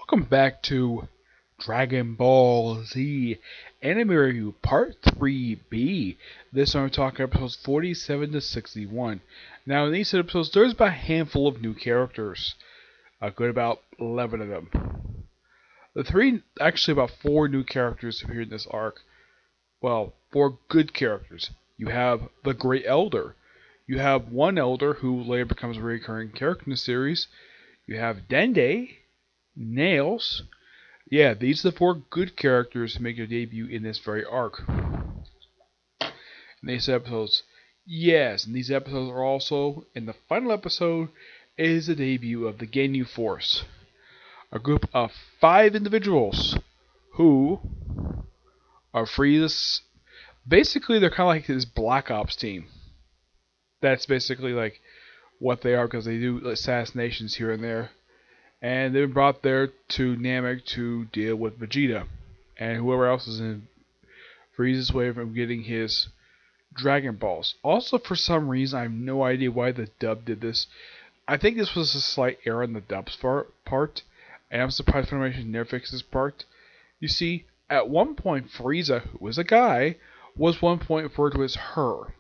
Welcome back to Dragon Ball Z Anime Review Part 3B. This time we're talking episodes 47 to 61. Now in these episodes there's about a handful of new characters. A good about 11 of them. About 4 new characters appear in this arc. Well, 4 good characters. You have the Great Elder. You have one Elder who later becomes a recurring character in the series. You have Dende, Nails. Yeah, these are the 4 good characters who make their debut in this very arc. In these episodes. Yes, and these episodes are also, in the final episode, is the debut of the Ginyu Force. A group of 5 individuals who are Frieza's. Basically, they're kind of like his Black Ops team. That's basically like what they are because they do assassinations here and there. And they've been brought there to Namek to deal with Vegeta and whoever else is in Frieza's way from getting his Dragon Balls. Also, for some reason, I have no idea why the dub did this. I think this was a slight error in the dub's part, and I'm surprised Funimation never fixed this part. You see, at one point, Frieza, who was a guy, was one point referred to as her.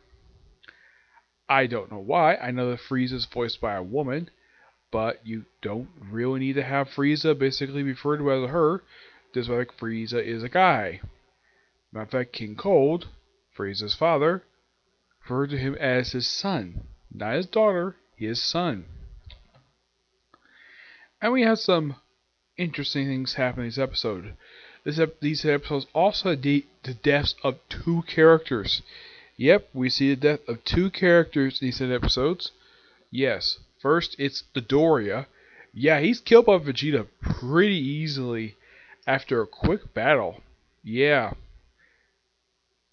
I don't know why. I know that Frieza is voiced by a woman, but you don't really need to have Frieza basically referred to as her, just like Frieza is a guy. Matter of fact, King Cold, Frieza's father, referred to him as his son. Not his daughter, his son. And we have some interesting things happen in this episode. These episodes also had the deaths of 2 characters. Yep, we see the death of 2 characters in these episodes. Yes, first it's Dodoria. Yeah, he's killed by Vegeta pretty easily after a quick battle. Yeah.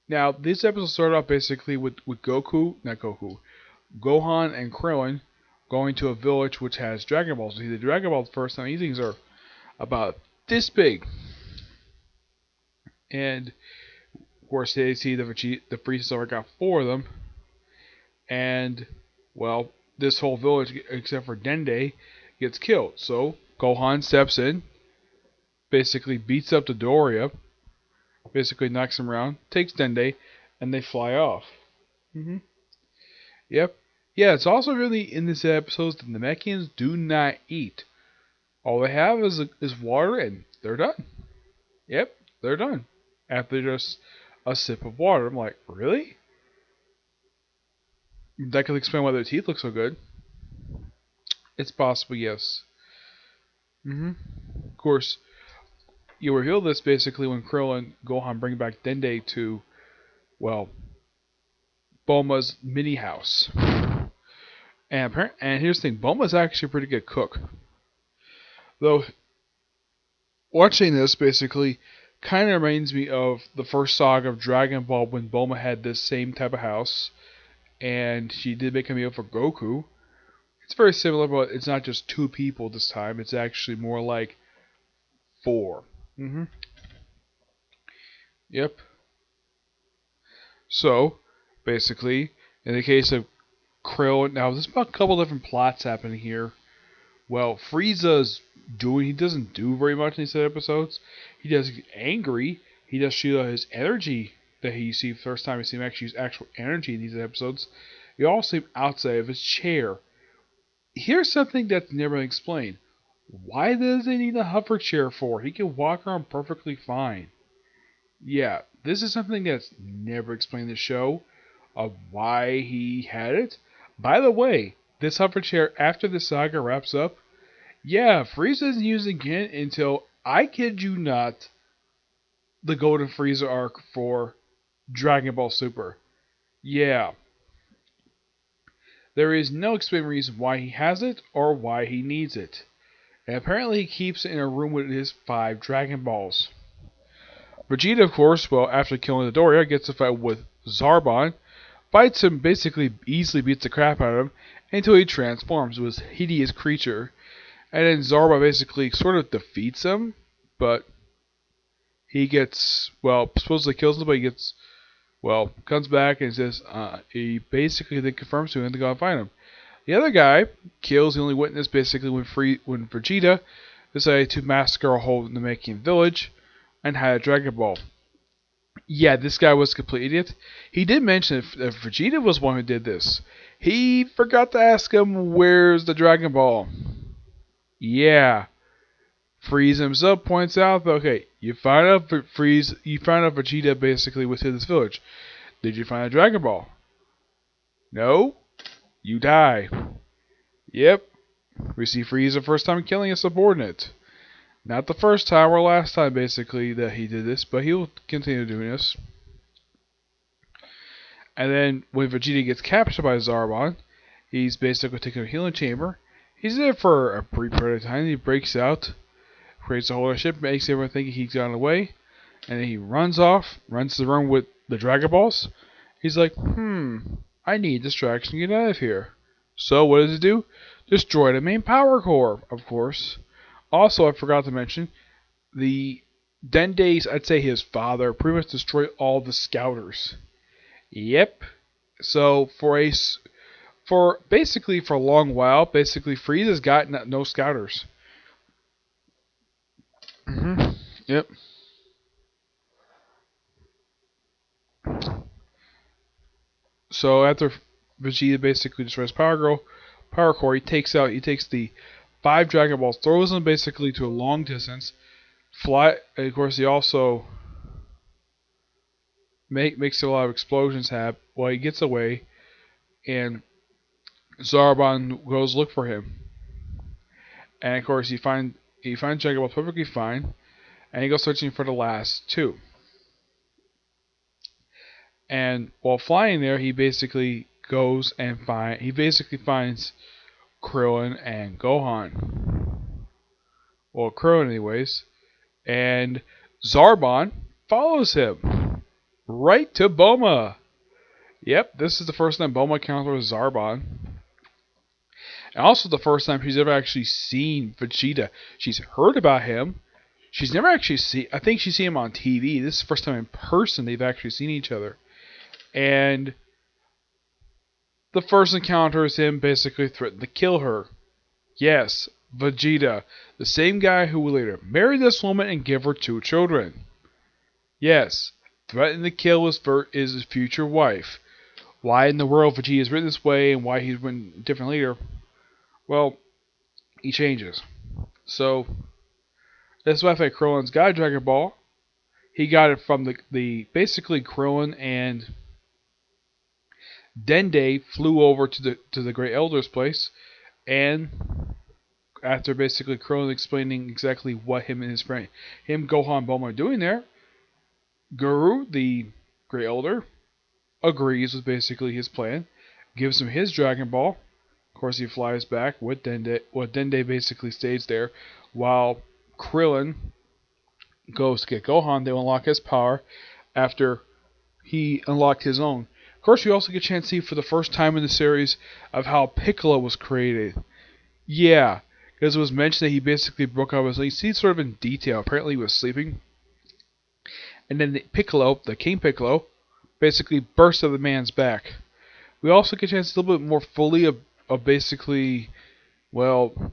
Now, this episode started off basically with Gohan and Krillin going to a village which has Dragon Balls. See, the Dragon Balls first time, these things are about this big. And, of course, they see the Frieza already got 4 of them. And, well, this whole village, except for Dende, gets killed. So, Gohan steps in, basically beats up Dodoria, basically knocks him around, takes Dende, and they fly off. Yep. Yeah, it's also really in this episode that the Namekians do not eat. All they have is water, and they're done. Yep, they're done. After just a sip of water. I'm like, really? That could explain why their teeth look so good. It's possible, yes. Of course, you reveal this basically when Krill and Gohan bring back Dende to, well, Bulma's mini house. And here's the thing, Bulma's actually a pretty good cook. Though, watching this basically kind of reminds me of the first saga of Dragon Ball when Bulma had this same type of house. And she did make a meal for Goku. It's very similar, but it's not just 2 people this time. It's actually more like 4. Yep. So, basically, in the case of Krill, now there's about a couple different plots happening here. Well, Frieza's he doesn't do very much in these episodes. He does get angry. He does shoot his energy that you see the first time you see him actually use actual energy in these episodes. You also see him outside of his chair. Here's something that's never explained. Why does he need a hover chair for? He can walk around perfectly fine. Yeah, this is something that's never explained in the show of why he had it. By the way, this hover chair, after the saga wraps up, yeah, Frieza isn't used again until, I kid you not, the Golden Frieza arc for Dragon Ball Super. Yeah. There is no explained reason why he has it or why he needs it. And apparently he keeps it in a room with his 5 Dragon Balls. Vegeta, of course, well, after killing Dodoria, gets a fight with Zarbon, fights him, basically easily beats the crap out of him, until he transforms into this hideous creature. And then Zarbon basically sort of defeats him, but he gets, well, supposedly kills him, but he gets, well, comes back and says, he basically then confirms to him to go and find him. The other guy kills the only witness basically when Vegeta decided to massacre a whole Namekian village and had a Dragon Ball. Yeah, this guy was a complete idiot. He did mention if Vegeta was one who did this. He forgot to ask him, where's the Dragon Ball? Yeah. Freeze himself points out, okay, you find out Vegeta basically was in this village. Did you find a Dragon Ball? No? You die. Yep. We see Freeze the first time killing a subordinate. Not the first time or last time, basically, that he did this, but he'll continue doing this. And then, when Vegeta gets captured by Zarbon, he's basically taken to a healing chamber. He's there for a brief period of time. He breaks out, creates a whole ship, makes everyone think he's gone away, and then he runs off, runs to the room with the Dragon Balls. He's like, I need distraction to get out of here. So, what does he do? Destroy the main power core, of course. Also, I forgot to mention, the Dende's, I'd say his father, pretty much destroyed all the scouters. Yep. So, for a long while, basically Frieza has got no scouters. Yep. So after Vegeta basically destroys Power Core, he takes the 5 Dragon Balls, throws them basically to a long distance. And of course, he also makes a lot of explosions happen while he gets away, and Zarbon goes look for him. And of course, he finds Dragon Balls perfectly fine, and he goes searching for the last 2. And while flying there, he basically finds Krillin and Gohan. Well, Krillin anyways. And Zarbon follows him right to Bulma. Yep, this is the first time Bulma encounters Zarbon. And also the first time she's ever actually seen Vegeta. She's heard about him. She's never actually I think she's seen him on TV. This is the first time in person they've actually seen each other. And the first encounter is him basically threatening to kill her. Yes, Vegeta, the same guy who will later marry this woman and give her 2 children. Yes, threatening to kill his future wife. Why in the world Vegeta is written this way and why he's written different later, well, he changes. So, that's why I think Krillin's got a Dragon Ball. He got it from the basically Krillin and Dende flew over to the Great Elder's place, and after basically Krillin explaining exactly what him, Gohan, Bulma are doing there, Guru, the Great Elder, agrees with basically his plan, gives him his Dragon Ball. Of course, he flies back with Dende. Well, Dende basically stays there while Krillin goes to get Gohan. They unlock his power after he unlocked his own. Of course, we also get a chance to see for the first time in the series of how Piccolo was created. Yeah, because it was mentioned that he basically broke out of his sleep. You see sort of in detail. Apparently he was sleeping. And then the King Piccolo, basically burst out of the man's back. We also get a chance to see a little bit more fully of basically, well,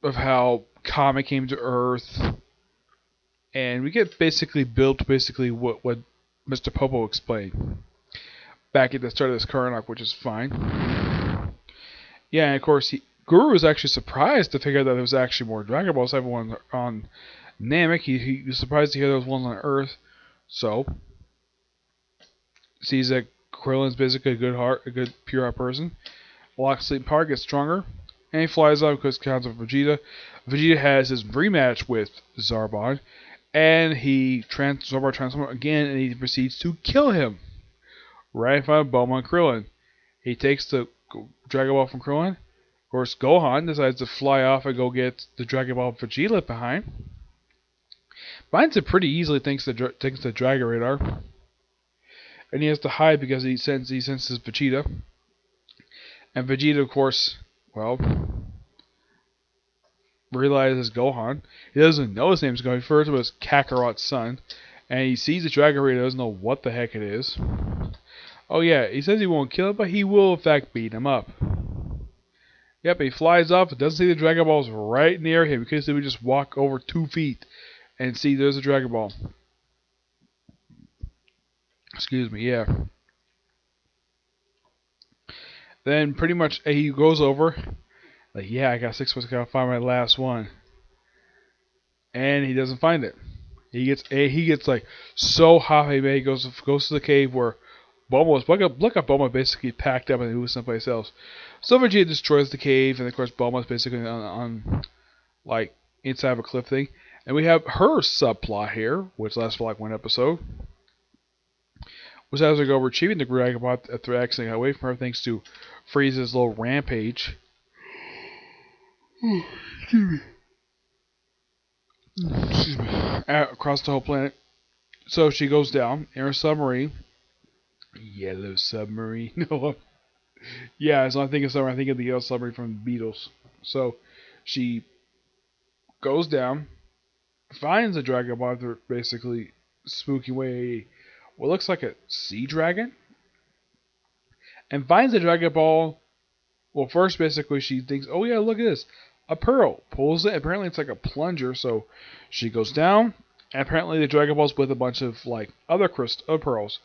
of how Kami came to Earth. And we get basically built what Mr. Popo explained back at the start of this current arc, which is fine. Yeah, and of course, Guru was actually surprised to figure out that there was actually more Dragon Balls. Everyone on Namek, he was surprised to hear there was one on Earth. So, sees that Krillin's basically a good pure heart person. Locks sleep power, gets stronger, and he flies out because counts of Vegeta. Vegeta has his rematch with Zarbon, and Zarbon transforms again, and he proceeds to kill him. Right in front of Bulma and Krillin. He takes the Dragon Ball from Krillin. Of course, Gohan decides to fly off and go get the Dragon Ball Vegeta left behind. Finds it pretty easily thanks to Dragon Radar. And he has to hide because he senses Vegeta. And Vegeta, of course, well, realizes Gohan. He doesn't know his name's Gohan. First it was Kakarot's son. And he sees the Dragon Radar, doesn't know what the heck it is. Oh yeah, he says he won't kill him, but he will in fact beat him up. Yep, he flies up, doesn't see the Dragon Balls right near him because he would just walk over 2 feet and see there's a Dragon Ball. Excuse me, yeah. Then pretty much he goes over, like, yeah, I got 6 months, I gotta find my last one. And he doesn't find it. He gets like so happy, man. He goes to the cave where look up Bulma basically packed up and moved someplace else. So Vegeta destroys the cave, and of course Bulma's basically on like inside of a cliff thing. And we have her subplot here, which lasts for like one episode, which has her go retrieving the Dragon Ball after accidentally got away from her thanks to Frieza's little rampage. Excuse me. Across the whole planet. So she goes down in her submarine. Yellow submarine. No, yeah, so I think of submarine. I think of the yellow submarine from the Beatles. So she goes down, finds a dragon ball after basically spooking away what looks like a sea dragon, and finds the dragon ball. Well, first basically she thinks, oh yeah, look at this, a pearl. Pulls it. Apparently it's like a plunger. So she goes down, and apparently the dragon ball's with a bunch of like other pearls.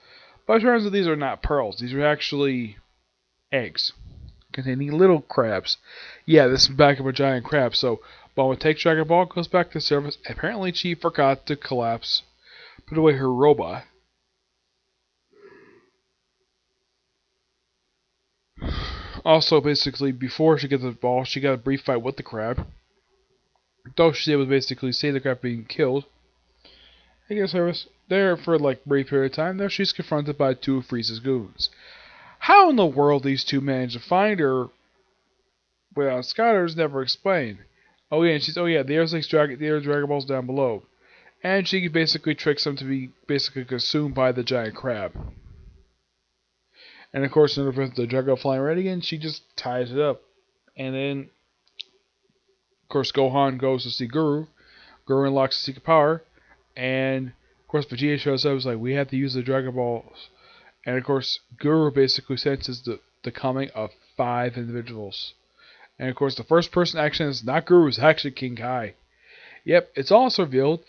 But it turns out these are not pearls. These are actually eggs containing little crabs. Yeah, this is back of a giant crab. So Bulma takes Dragon Ball, goes back to the surface. Apparently she forgot to put away her robot. Also, basically, before she gets the ball, she got a brief fight with the crab. Though she was basically save the crab being killed. I guess I was there for like a brief period of time. Now she's confronted by two of Frieza's goons. How in the world these two managed to find her without Skylar never explained. Oh yeah, and she's there's like Dragon Balls down below. And she basically tricks them to be basically consumed by the giant crab. And of course, in order for the Dragon Ball flying ready again, she just ties it up. And then, of course, Gohan goes to see Guru. Guru unlocks the secret power. And, of course, Vegeta shows up. It's like, we have to use the Dragon Balls. And, of course, Guru basically senses the coming of 5 individuals. And, of course, the first person action is not Guru, it's actually King Kai. Yep, it's also revealed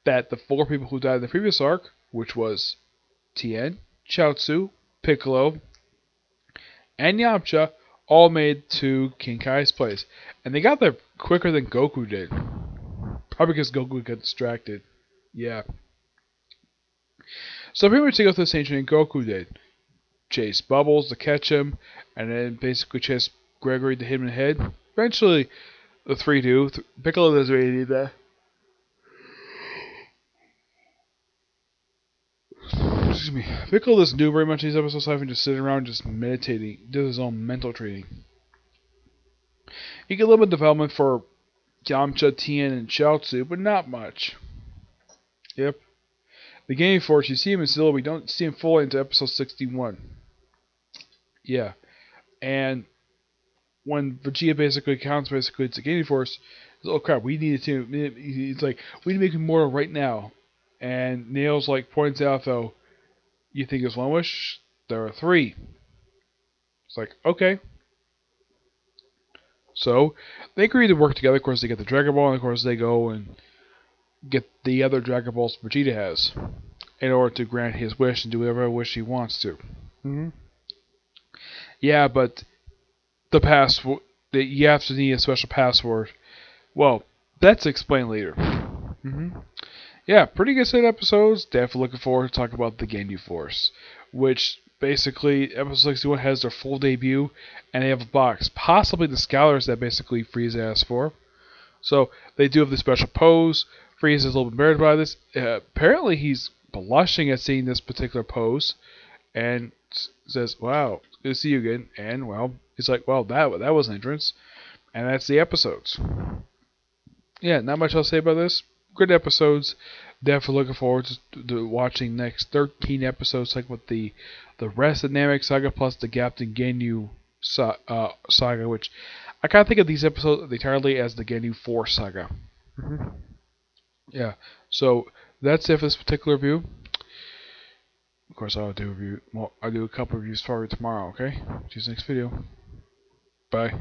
that the 4 people who died in the previous arc, which was Tien, Chaozu, Piccolo, and Yamcha, all made to King Kai's place. And they got there quicker than Goku did. Probably because Goku got distracted. Yeah. So pretty much they go through the same thing Goku did. Chase Bubbles to catch him, and then basically chase Gregory to hit him in the head. Eventually, the 3 do. Piccolo doesn't really need that. Excuse me. Piccolo doesn't do very much in these episodes, so I've been just sitting around just meditating, does his own mental training. He get a little bit of development for Yamcha, Tien, and Chaozu, but not much. Yep. The Game Force, you see him in Zilla, we don't see him fully until episode 61. Yeah. And when Vegeta basically counts to Game Force, says, oh crap, we need to. It's like, we need to make him immortal right now. And Nails like points out though, you think it's 1 wish? There are 3. It's like, okay. So, they agree to work together. Of course, they get the Dragon Ball, and of course, they go and get the other Dragon Balls Vegeta has in order to grant his wish and do whatever wish he wants to. Yeah, but the password, you have to need a special password. Well, that's explained later. Yeah, pretty good set episodes. Definitely looking forward to talk about the Ginyu Force, which basically episode 61 has their full debut, and they have a box, possibly the scholars that basically Frieza asked for. So they do have the special pose. Frieza's a little bit embarrassed by this. Apparently he's blushing at seeing this particular pose, and says, "Wow, good to see you again." And well, he's like, "Well, that was an entrance," and that's the episodes. Yeah, not much else to say about this. Good episodes. Definitely looking forward to watching next 13 episodes, like with the rest of Namek Saga plus the Captain Ginyu Saga, which I kind of think of these episodes entirely as the Ginyu Force Saga. Yeah, so that's it for this particular review. Of course, I'll do a couple reviews for you tomorrow. Okay, see you next video. Bye.